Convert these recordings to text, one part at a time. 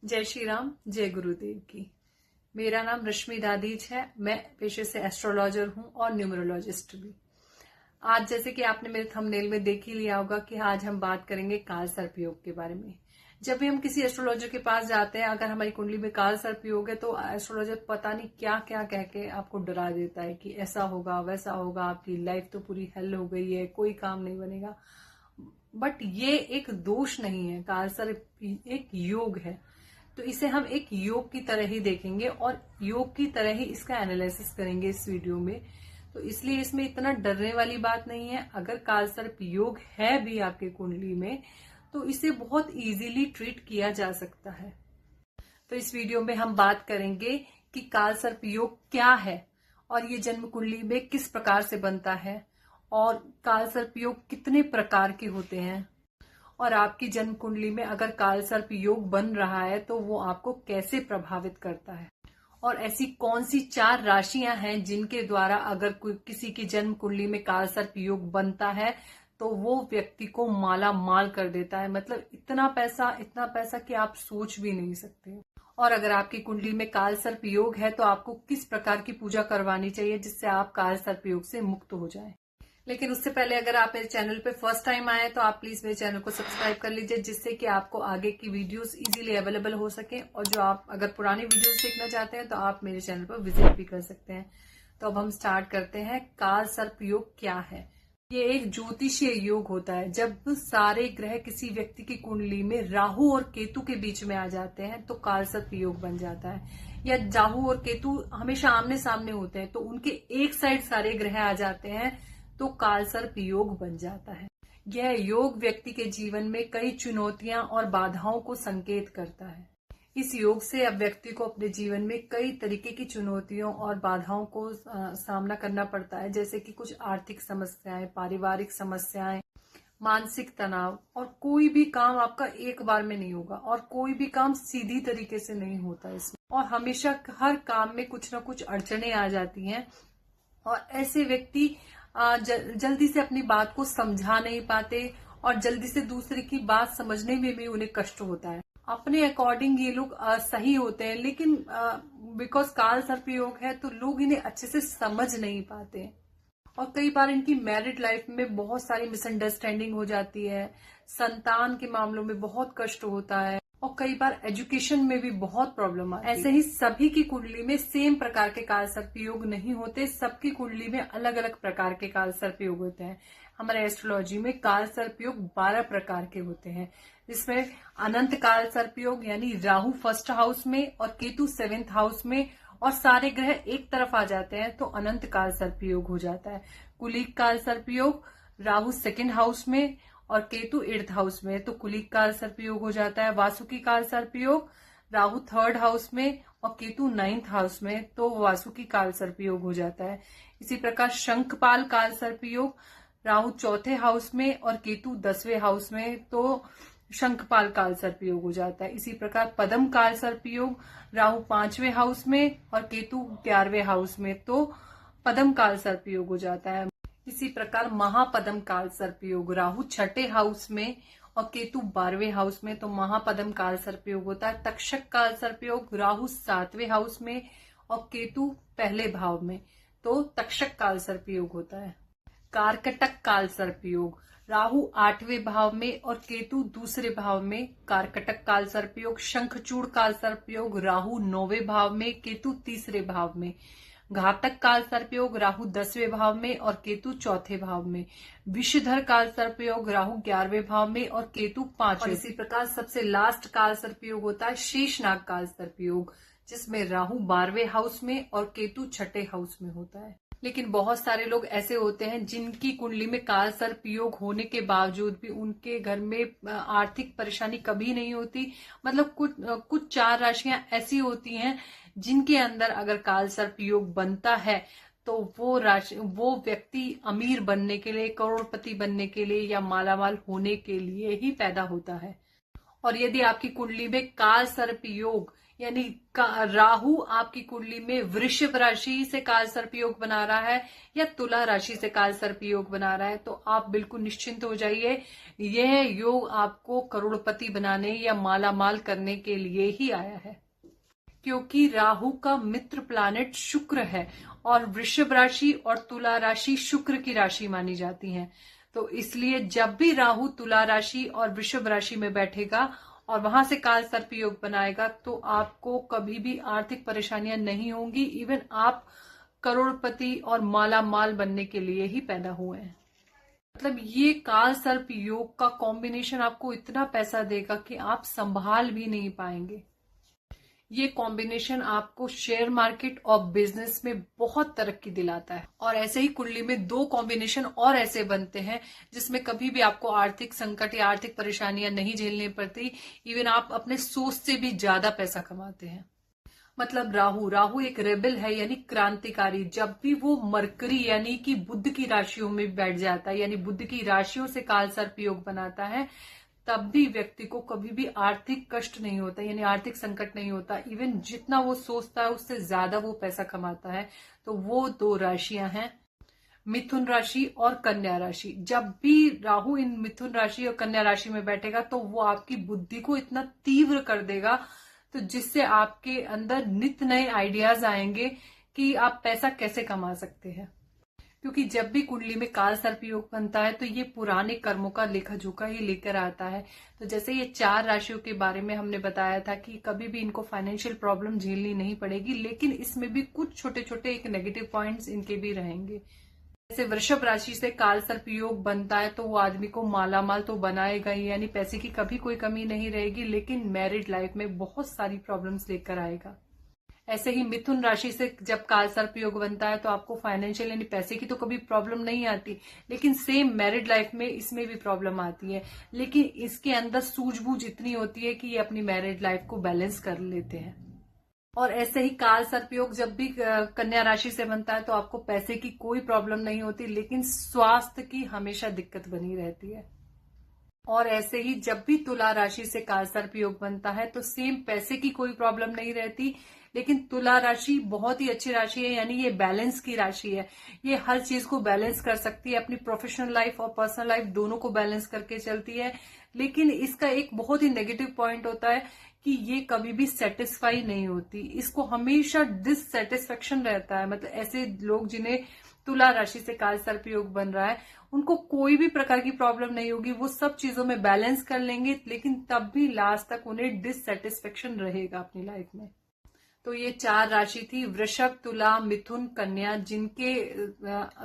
जय श्री राम, जय गुरुदेव की। मेरा नाम रश्मि दादीज है। मैं पेशे से एस्ट्रोलॉजर हूं और न्यूमरोलॉजिस्ट भी। आज जैसे कि आपने मेरे थंबनेल में देख ही लिया होगा कि आज हम बात करेंगे काल सर्प योग के बारे में। जब भी हम किसी एस्ट्रोलॉजर के पास जाते हैं, अगर हमारी कुंडली में काल सर्प योग है तो एस्ट्रोलॉजर पता नहीं क्या क्या कह के आपको डरा देता है कि ऐसा होगा वैसा होगा, आपकी लाइफ तो पूरी हल हो गई है, कोई काम नहीं बनेगा। बट ये एक दोष नहीं है, काल सर्प एक योग है। तो इसे हम एक योग की तरह ही देखेंगे और योग की तरह ही इसका एनालिसिस करेंगे इस वीडियो में। तो इसलिए इसमें इतना डरने वाली बात नहीं है। अगर काल सर्प योग है भी आपके कुंडली में तो इसे बहुत इजीली ट्रीट किया जा सकता है। तो इस वीडियो में हम बात करेंगे कि काल सर्प योग क्या है और ये जन्म कुंडली में किस प्रकार से बनता है और काल सर्प योग कितने प्रकार के होते हैं और आपकी जन्म कुंडली में अगर काल सर्प योग बन रहा है तो वो आपको कैसे प्रभावित करता है और ऐसी कौन सी 4 राशियां हैं जिनके द्वारा अगर किसी की जन्म कुंडली में काल सर्प योग बनता है तो वो व्यक्ति को माला माल कर देता है। मतलब इतना पैसा कि आप सोच भी नहीं सकते। और अगर आपकी कुंडली में काल सर्प योग है तो आपको किस प्रकार की पूजा करवानी चाहिए जिससे आप काल सर्प योग से मुक्त हो जाएं। लेकिन उससे पहले अगर आप मेरे चैनल पे फर्स्ट टाइम आए तो आप प्लीज मेरे चैनल को सब्सक्राइब कर लीजिए, जिससे कि आपको आगे की वीडियोस इजीली अवेलेबल हो सके। और जो आप अगर पुरानी वीडियोस देखना चाहते हैं तो आप मेरे चैनल पर विजिट भी कर सकते हैं। तो अब हम स्टार्ट करते हैं। काल सर्प योग क्या है? ये एक ज्योतिषीय योग होता है। जब सारे ग्रह किसी व्यक्ति की कुंडली में राहु और केतु के बीच में आ जाते हैं तो काल सर्प योग बन जाता है। या राहु और केतु हमेशा आमने सामने होते हैं तो उनके एक साइड सारे ग्रह आ जाते हैं तो काल सर्प योग बन जाता है। यह योग व्यक्ति के जीवन में कई चुनौतियां और बाधाओं को संकेत करता है। इस योग से अब व्यक्ति को अपने जीवन में कई तरीके की चुनौतियों और बाधाओं को सामना करना पड़ता है, जैसे कि कुछ आर्थिक समस्याएं, पारिवारिक समस्याएं, मानसिक तनाव। और कोई भी काम आपका एक बार में नहीं होगा और कोई भी काम सीधी तरीके से नहीं होता इसमें, और हमेशा हर काम में कुछ ना कुछ अड़चने आ जाती हैं और ऐसे व्यक्ति जल्दी से अपनी बात को समझा नहीं पाते और जल्दी से दूसरे की बात समझने में भी उन्हें कष्ट होता है। अपने अकॉर्डिंग ये लोग सही होते हैं, लेकिन बिकॉज काल सर्प योग है तो लोग इन्हें अच्छे से समझ नहीं पाते और कई बार इनकी मैरिड लाइफ में बहुत सारी मिसअंडरस्टैंडिंग हो जाती है। संतान के मामलों में बहुत कष्ट होता है और कई बार एजुकेशन में भी बहुत प्रॉब्लम आती है। ऐसे ही सभी की कुंडली में सेम प्रकार के काल सर्प योग नहीं होते। सबकी कुंडली में अलग अलग प्रकार के काल सर्प योग होते हैं। हमारे एस्ट्रोलॉजी में काल सर्प योग 12 प्रकार के होते हैं, जिसमें अनंत काल सर्प योग यानी राहु फर्स्ट हाउस में और केतु 7th हाउस में और सारे ग्रह एक तरफ आ जाते हैं तो अनंत काल सर्प योग हो जाता है। कुलिक काल सर्प योग राहु 2nd हाउस में और केतु 8th हाउस में तो कुलिक काल सर्प योग हो जाता है। वासुकी काल सर्प योग राहु 3rd हाउस में और केतु 9th हाउस में तो वासुकी काल सर्प योग हो जाता है। इसी प्रकार शंखपाल काल सर्प योग राहु 4थे हाउस में और केतु 10वें हाउस में तो शंखपाल काल सर्प योग हो जाता है। इसी प्रकार पद्म काल सर्प योग राहु 5वें हाउस में और केतु 11वें हाउस में तो पद्म काल सर्प योग हो जाता है। इसी प्रकार महापद्म काल सर्प योग राहु 6ठे हाउस में और केतु 12वें हाउस में तो महापद्म काल सर्प योग होता है। तक्षक काल सर्प योग राहु 7वें हाउस में और केतु 1 भाव में तो तक्षक काल सर्प योग होता है। कार्कटक काल सर्प योग राहु 8वें भाव में और केतु 2 भाव में कार्कटक काल सर्प योग। शंखचूड़ काल सर्प योग राहु 9वें भाव में केतु 3 भाव में। घातक काल सर्प योग राहु 10वें भाव में और केतु 4थे भाव में। विषधर काल सर्प योग राहु 11वें भाव में और केतु 5वें। इसी प्रकार सबसे लास्ट काल सर्प योग होता है शेषनाग काल सर्प योग, जिसमें राहु 12वें हाउस में और केतु 6ठे हाउस में होता है। लेकिन बहुत सारे लोग ऐसे होते हैं जिनकी कुंडली में काल सर्प योग होने के बावजूद भी उनके घर में आर्थिक परेशानी कभी नहीं होती। मतलब कुछ 4 राशियां ऐसी होती हैं जिनके अंदर अगर काल सर्प योग बनता है तो वो व्यक्ति अमीर बनने के लिए, करोड़पति बनने के लिए या मालामाल होने के लिए ही पैदा होता है। और यदि आपकी कुंडली में काल सर्प योग यानी राहु आपकी कुंडली में वृषभ राशि से काल सर्प योग बना रहा है या तुला राशि से काल सर्प योग बना रहा है, तो आप बिल्कुल निश्चिंत हो जाइए। यह योग आपको करोड़पति बनाने या माला माल करने के लिए ही आया है, क्योंकि राहु का मित्र प्लैनेट शुक्र है और वृषभ राशि और तुला राशि शुक्र की राशि मानी जाती है। तो इसलिए जब भी राहु तुला राशि और वृषभ राशि में बैठेगा और वहां से काल सर्प योग बनाएगा, तो आपको कभी भी आर्थिक परेशानियां नहीं होंगी। इवन आप करोड़पति और माला माल बनने के लिए ही पैदा हुए हैं। मतलब ये काल सर्प योग का कॉम्बिनेशन आपको इतना पैसा देगा कि आप संभाल भी नहीं पाएंगे। ये कॉम्बिनेशन आपको शेयर मार्केट और बिजनेस में बहुत तरक्की दिलाता है। और ऐसे ही कुंडली में 2 कॉम्बिनेशन और ऐसे बनते हैं जिसमें कभी भी आपको आर्थिक संकट या आर्थिक परेशानियां नहीं झेलनी पड़ती। इवन आप अपने सोच से भी ज्यादा पैसा कमाते हैं। मतलब राहु एक रेबल है, यानी क्रांतिकारी। जब भी वो मरकरी यानी कि बुध की राशियों में बैठ जाता है, यानी बुध की राशियों से काल सर्प योग बनाता है, तब भी व्यक्ति को कभी भी आर्थिक कष्ट नहीं होता, यानी आर्थिक संकट नहीं होता। इवन जितना वो सोचता है उससे ज्यादा वो पैसा कमाता है। तो वो 2 राशियां हैं, मिथुन राशि और कन्या राशि। जब भी राहु इन मिथुन राशि और कन्या राशि में बैठेगा तो वो आपकी बुद्धि को इतना तीव्र कर देगा, तो जिससे आपके अंदर नित नए आइडियाज आएंगे कि आप पैसा कैसे कमा सकते हैं। क्योंकि जब भी कुंडली में काल सर्प योग बनता है तो ये पुराने कर्मों का लेखा जोखा ही लेकर आता है। तो जैसे ये 4 राशियों के बारे में हमने बताया था कि कभी भी इनको फाइनेंशियल प्रॉब्लम झेलनी नहीं पड़ेगी, लेकिन इसमें भी कुछ छोटे छोटे एक नेगेटिव पॉइंट्स इनके भी रहेंगे। जैसे वृषभ राशि से काल सर्प योग बनता है तो वो आदमी को मालामाल तो बनाएगा ही, यानी पैसे की कभी कोई कमी नहीं रहेगी, लेकिन मैरिड लाइफ में बहुत सारी प्रॉब्लम्स लेकर आएगा। ऐसे ही मिथुन राशि से जब काल सर्प योग बनता है तो आपको फाइनेंशियल यानी पैसे की तो कभी प्रॉब्लम नहीं आती, लेकिन सेम मैरिड लाइफ में इसमें भी प्रॉब्लम आती है। लेकिन इसके अंदर सूझबूझ इतनी होती है कि ये अपनी मैरिड लाइफ को बैलेंस कर लेते हैं। और ऐसे ही काल सर्प योग जब भी कन्या राशि से बनता है तो आपको पैसे की कोई प्रॉब्लम नहीं होती, लेकिन स्वास्थ्य की हमेशा दिक्कत बनी रहती है। और ऐसे ही जब भी तुला राशि से काल सर्प योग बनता है तो सेम पैसे की कोई प्रॉब्लम नहीं रहती, लेकिन तुला राशि बहुत ही अच्छी राशि है, यानी ये बैलेंस की राशि है। ये हर चीज को बैलेंस कर सकती है, अपनी प्रोफेशनल लाइफ और पर्सनल लाइफ दोनों को बैलेंस करके चलती है। लेकिन इसका एक बहुत ही नेगेटिव पॉइंट होता है कि ये कभी भी सेटिस्फाई नहीं होती, इसको हमेशा डिससेटिस्फेक्शन रहता है। मतलब ऐसे लोग जिन्हें तुला राशि से काल सर्प योग बन रहा है उनको कोई भी प्रकार की प्रॉब्लम नहीं होगी, वो सब चीजों में बैलेंस कर लेंगे, लेकिन तब भी लास्ट तक उन्हें डिससेटिस्फेक्शन रहेगा अपनी लाइफ में। तो ये 4 राशि थी, वृषभ, तुला, मिथुन, कन्या, जिनके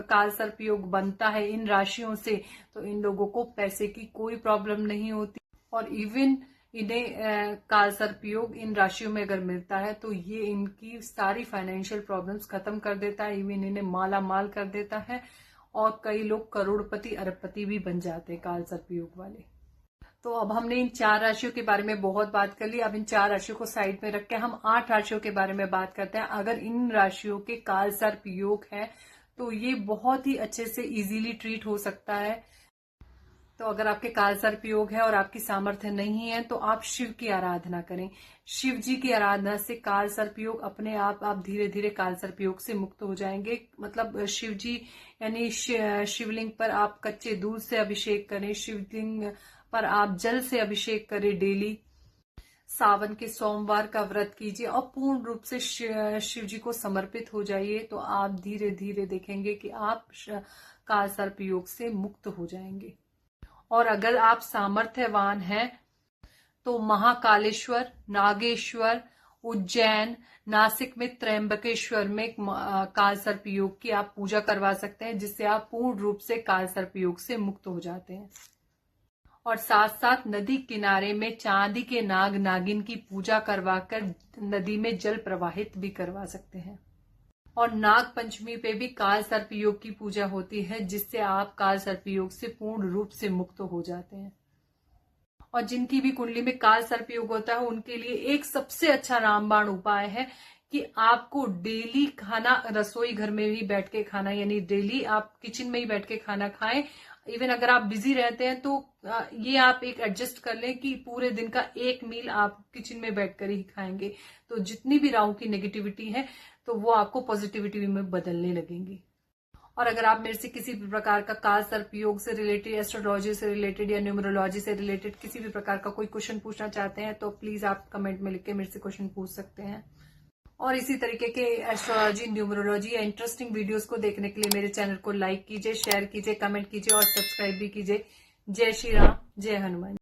काल सर्प योग बनता है इन राशियों से, तो इन लोगों को पैसे की कोई प्रॉब्लम नहीं होती। और इवन इन्हें काल सर्प योग इन राशियों में अगर मिलता है तो ये इनकी सारी फाइनेंशियल प्रॉब्लम्स खत्म कर देता है, इवन इन्हें माला माल कर देता है। और कई लोग करोड़पति अरबपति भी बन जाते हैं काल सर्प योग वाले। तो अब हमने इन 4 राशियों के बारे में बहुत बात कर ली। अब इन 4 राशियों को साइड में रख के हम 8 राशियों के बारे में बात करते हैं। अगर इन राशियों के काल सर्प योग है तो ये बहुत ही अच्छे से इजीली ट्रीट हो सकता है। तो अगर आपके काल सर्प योग है और आपकी सामर्थ्य नहीं है तो आप शिव की आराधना करें। शिव जी की आराधना से काल सर्प योग अपने आप धीरे धीरे काल सर्प योग से मुक्त हो जाएंगे। मतलब शिव जी यानी शिवलिंग पर आप कच्चे दूध से अभिषेक करें, शिवलिंग पर आप जल से अभिषेक करें डेली। सावन के सोमवार का व्रत कीजिए और पूर्ण रूप से शिव जी को समर्पित हो जाइए, तो आप धीरे धीरे देखेंगे कि आप काल सर्प योग से मुक्त हो जाएंगे। और अगर आप सामर्थ्यवान हैं तो महाकालेश्वर, नागेश्वर, उज्जैन, नासिक में त्र्यंबकेश्वर में काल सर्प योग की आप पूजा करवा सकते हैं, जिससे आप पूर्ण रूप से काल सर्प योग से मुक्त हो जाते हैं। और साथ साथ नदी किनारे में चांदी के नाग नागिन की पूजा करवाकर नदी में जल प्रवाहित भी करवा सकते हैं। और नाग पंचमी पे भी काल सर्प योग की पूजा होती है, जिससे आप काल सर्प योग से पूर्ण रूप से मुक्त हो जाते हैं। और जिनकी भी कुंडली में काल सर्प योग होता है उनके लिए एक सबसे अच्छा रामबाण उपाय है कि आपको डेली खाना रसोई घर में ही बैठ के खाना, यानी डेली आप किचन में ही बैठ के खाना खाएं। इवन अगर आप बिजी रहते हैं तो ये आप एक एडजस्ट कर लें कि पूरे दिन का एक मील आप किचन में बैठकर ही खाएंगे, तो जितनी भी राहु की नेगेटिविटी है तो वो आपको पॉजिटिविटी में बदलने लगेंगी। और अगर आप मेरे से किसी भी प्रकार का काल सर्प योग से रिलेटेड, एस्ट्रोलॉजी से रिलेटेड या न्यूमरोलॉजी से रिलेटेड किसी भी प्रकार का कोई क्वेश्चन पूछना चाहते हैं तो प्लीज आप कमेंट में लिख के मेरे से क्वेश्चन पूछ सकते हैं। और इसी तरीके के एस्ट्रोलॉजी, न्यूमरोलॉजी या इंटरेस्टिंग वीडियोस को देखने के लिए मेरे चैनल को लाइक कीजिए, शेयर कीजिए, कमेंट कीजिए और सब्सक्राइब भी कीजिए। जय श्री राम, जय हनुमान।